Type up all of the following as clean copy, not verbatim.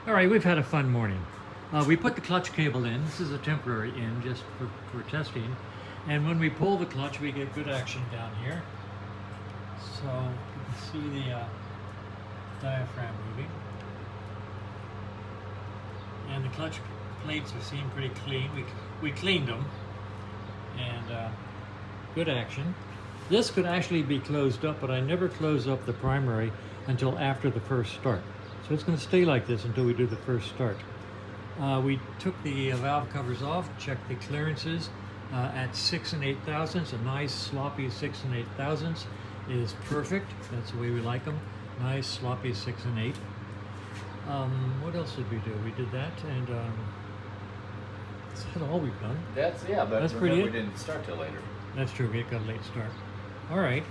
All right, we've had a fun morning. We put the clutch cable in. This is a temporary in just for testing. And when we pull the clutch, we get good action down here. So you can see the diaphragm moving. And the clutch plates seem pretty clean. We cleaned them. And good action. This could actually be closed up, but I never close up the primary until after the first start. So it's going to stay like this until we do the first start. We took the valve covers off, checked the clearances at 6 and 8 thousandths. A nice sloppy 6 and 8 thousandths is perfect. That's the way we like them. Nice sloppy 6 and 8. What else did we do? We did that, and that's all we've done. But that's remember pretty we didn't start till later. That's true. We got a late start. All right.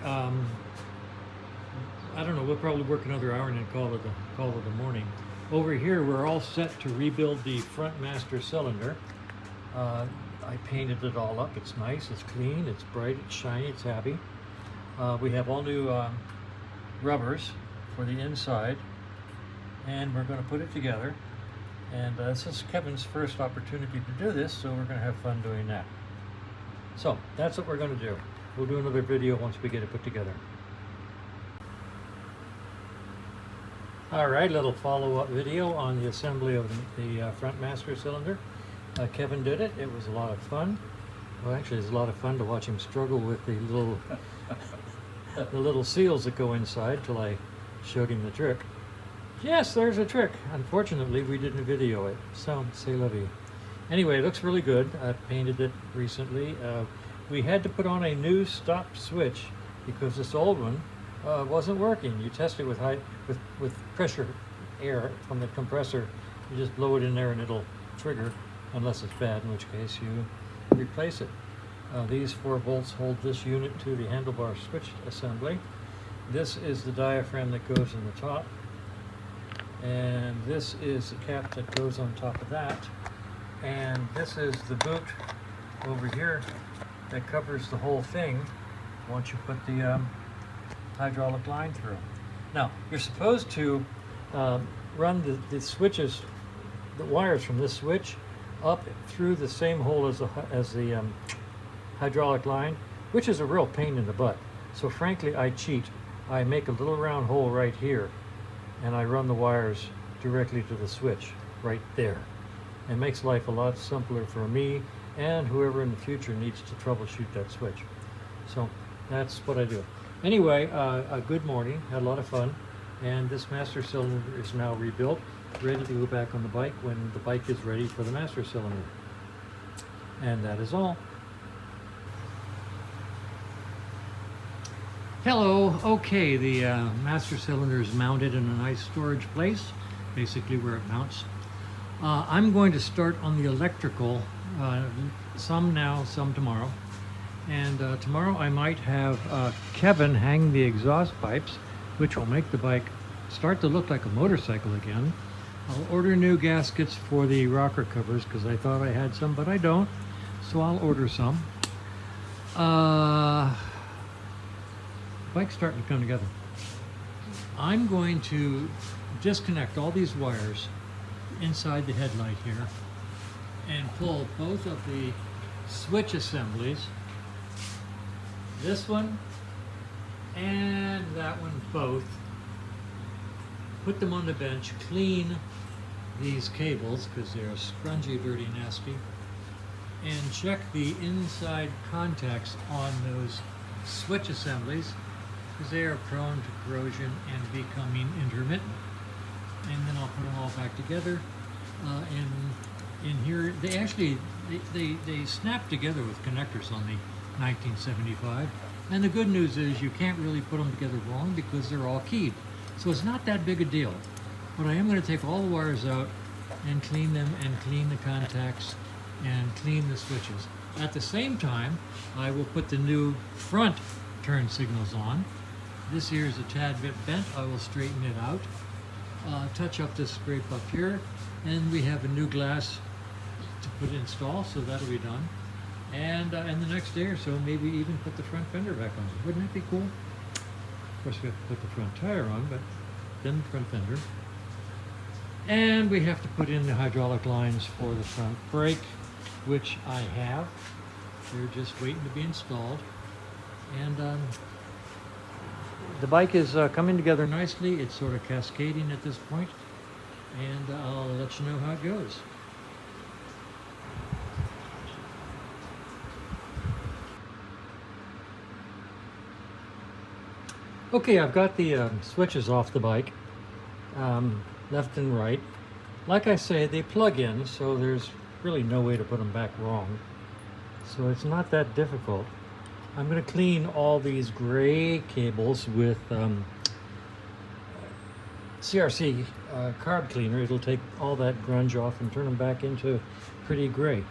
I don't know. We'll probably work another hour and then call it a morning. Over here, we're all set to rebuild the front master cylinder. I painted it all up. It's nice. It's clean. It's bright. It's shiny. It's happy. We have all new rubbers for the inside, and we're going to put it together. And this is Kevin's first opportunity to do this, so we're going to have fun doing that. So that's what we're going to do. We'll do another video once we get it put together. All right, little follow-up video on the assembly of the front master cylinder. Kevin did it. It was a lot of fun. Well, actually, it's a lot of fun to watch him struggle with the little seals that go inside till I showed him the trick. Yes, there's a trick. Unfortunately, we didn't video it, so c'est la vie. Anyway, it looks really good. I painted it recently. We had to put on a new stop switch because this old one wasn't working. You test it with pressure air from the compressor. You just blow it in there and it'll trigger, unless it's bad, in which case you replace it. These 4 bolts hold this unit to the handlebar switch assembly. This is the diaphragm that goes in the top, and this is the cap that goes on top of that, and this is the boot over here that covers the whole thing once you put the hydraulic line through. Now, you're supposed to run the switches, the wires from this switch up through the same hole as the hydraulic line, which is a real pain in the butt. So frankly, I cheat. I make a little round hole right here, and I run the wires directly to the switch right there. It makes life a lot simpler for me and whoever in the future needs to troubleshoot that switch. So that's what I do. Anyway, a good morning, had a lot of fun, and this master cylinder is now rebuilt, ready to go back on the bike when the bike is ready for the master cylinder. And that is all. Hello. Okay, the master cylinder is mounted in a nice storage place, basically where it mounts. I'm going to start on the electrical, some now, some tomorrow. And tomorrow I might have Kevin hang the exhaust pipes, which will make the bike start to look like a motorcycle again. I'll order new gaskets for the rocker covers because I thought I had some, but I don't. So I'll order some. Bike's starting to come together. I'm going to disconnect all these wires inside the headlight here and pull both of the switch assemblies, this one and that one both, put them on the bench, clean these cables because they're scrungy, dirty, nasty, and check the inside contacts on those switch assemblies because they are prone to corrosion and becoming intermittent. And then I'll put them all back together. In here, they snap together with connectors on the 1975. And the good news is you can't really put them together wrong because they're all keyed. So it's not that big a deal. But I am going to take all the wires out and clean them and clean the contacts and clean the switches. At the same time, I will put the new front turn signals on. This here is a tad bit bent. I will straighten it out. Touch up this scrape up here, and we have a new glass to install, so that'll be done. And the next day or so, maybe even put the front fender back on. Wouldn't that be cool? Of course, we have to put the front tire on, but then the front fender. And we have to put in the hydraulic lines for the front brake, which I have. They're just waiting to be installed. And the bike is coming together nicely. It's sort of cascading at this point, and I'll let you know how it goes. Okay, I've got the switches off the bike, left and right. Like I say, they plug in, so there's really no way to put them back wrong. So it's not that difficult. I'm going to clean all these gray cables with CRC carb cleaner. It'll take all that grunge off and turn them back into pretty gray.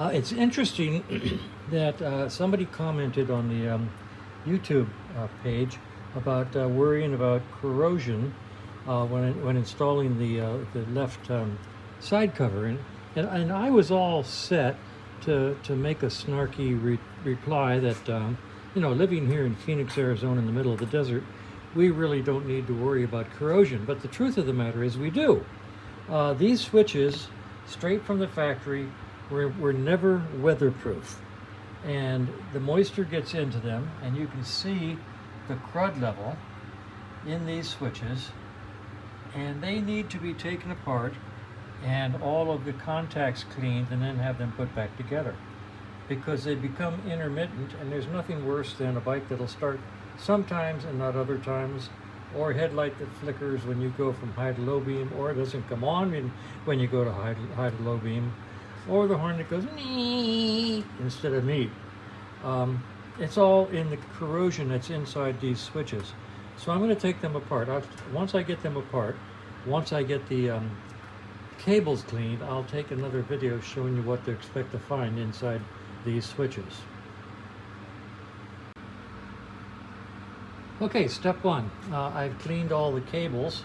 It's interesting that somebody commented on the YouTube page about worrying about corrosion when installing the left side cover. And I was all set to make a snarky reply that, you know, living here in Phoenix, Arizona, in the middle of the desert, we really don't need to worry about corrosion. But the truth of the matter is we do. These switches, straight from the factory, were never weatherproof. And the moisture gets into them, and you can see the crud level in these switches, and they need to be taken apart and all of the contacts cleaned and then have them put back together, because they become intermittent, and there's nothing worse than a bike that'll start sometimes and not other times, or a headlight that flickers when you go from high to low beam, or it doesn't come on when you go to high to low beam, or the horn that goes nee instead of me. It's all in the corrosion that's inside these switches. So I'm going to take them apart. Once I get them apart, once I get the cables cleaned, I'll take another video showing you what to expect to find inside these switches. Okay, step one. I've cleaned all the cables,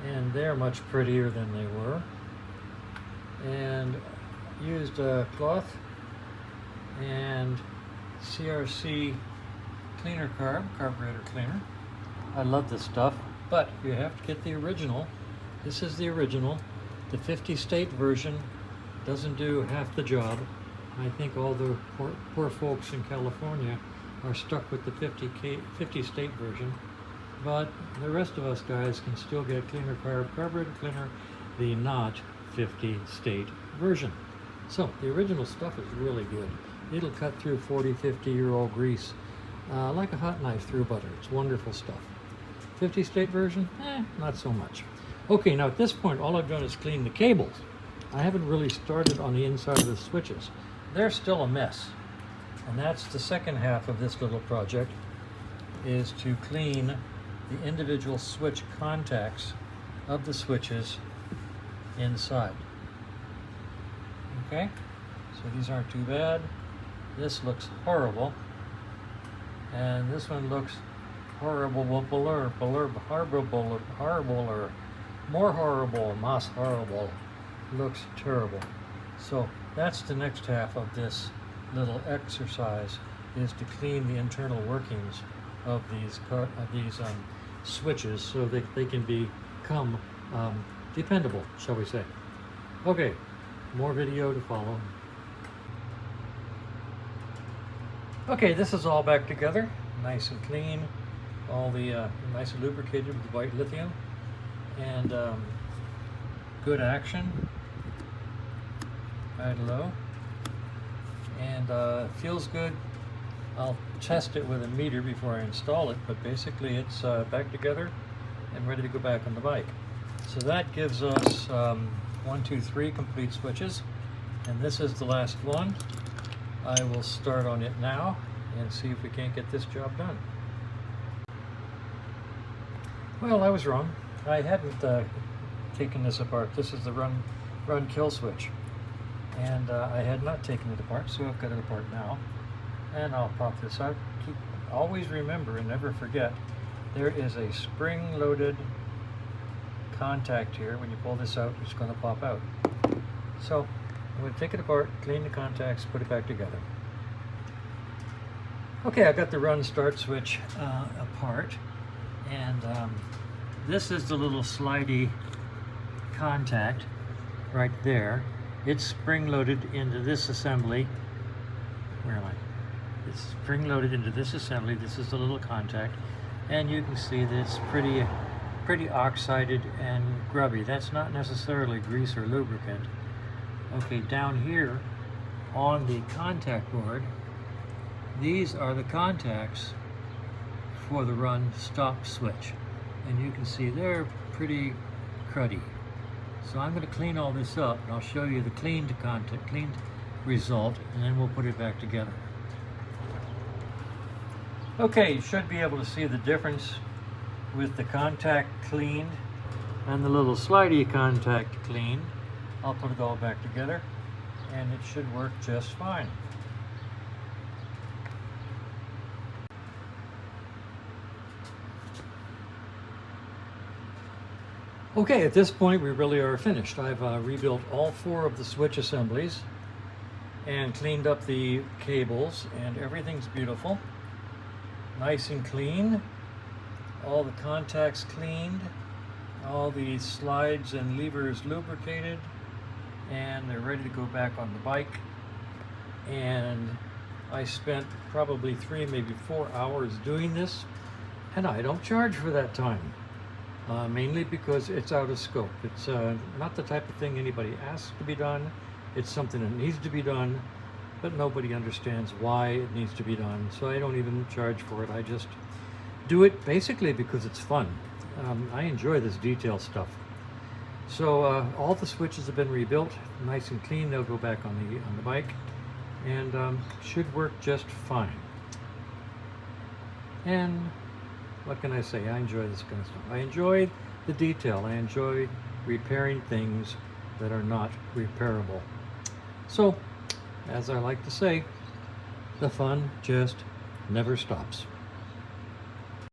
and they're much prettier than they were. And used a cloth and CRC cleaner carburetor cleaner. I love this stuff, but you have to get the original. This is the original. The 50 state version doesn't do half the job. I think all the poor folks in California are stuck with the 50 state version, but the rest of us guys can still get cleaner carburetor cleaner, the not 50 state version. So the original stuff is really good. It'll cut through 40, 50-year-old grease like a hot knife through butter. It's wonderful stuff. 50 state version, not so much. Okay, now at this point, all I've done is clean the cables. I haven't really started on the inside of the switches. They're still a mess. And that's the second half of this little project, is to clean the individual switch contacts of the switches inside. Okay, so these aren't too bad. This looks horrible. And this one looks horrible, more horrible, más horrible. Looks terrible. So that's the next half of this little exercise, is to clean the internal workings of these switches so that they can become dependable, shall we say. Okay, more video to follow. Okay, this is all back together, nice and clean, all the nice and lubricated with white lithium, and good action, high to low, and feels good. I'll test it with a meter before I install it, but basically it's back together and ready to go back on the bike. So that gives us 1, 2, 3 complete switches, and this is the last one. I will start on it now and see if we can't get this job done. Well, I was wrong. I hadn't taken this apart. This is the run kill switch, and I had not taken it apart, so I've got it apart now, and I'll pop this out. Always remember and never forget, there is a spring-loaded contact here. When you pull this out, it's going to pop out. So I'm going to take it apart, clean the contacts, put it back together. Okay, I got the run start switch apart, and this is the little slidey contact right there. It's spring-loaded into this assembly. Where am I? It's spring-loaded into this assembly. This is the little contact, and you can see that it's pretty oxided and grubby. That's not necessarily grease or lubricant. Okay, down here on the contact board, these are the contacts for the run stop switch, and you can see they're pretty cruddy. So I'm going to clean all this up, and I'll show you the cleaned result, and then we'll put it back together. Okay, you should be able to see the difference with the contact cleaned and the little slidey contact cleaned. I'll put it all back together, and it should work just fine. Okay, at this point we really are finished. I've rebuilt all 4 of the switch assemblies and cleaned up the cables, and everything's beautiful. Nice and clean. All the contacts cleaned. All the slides and levers lubricated, and they're ready to go back on the bike. And I spent probably 3, maybe 4 hours doing this, and I don't charge for that time. Mainly because it's out of scope. It's not the type of thing anybody asks to be done. It's something that needs to be done, but nobody understands why it needs to be done. So I don't even charge for it. I just do it basically because it's fun. I enjoy this detail stuff. So all the switches have been rebuilt, nice and clean. They'll go back on the bike, and should work just fine. And what can I say? I enjoy this kind of stuff. I enjoy the detail. I enjoy repairing things that are not repairable. So, as I like to say, the fun just never stops.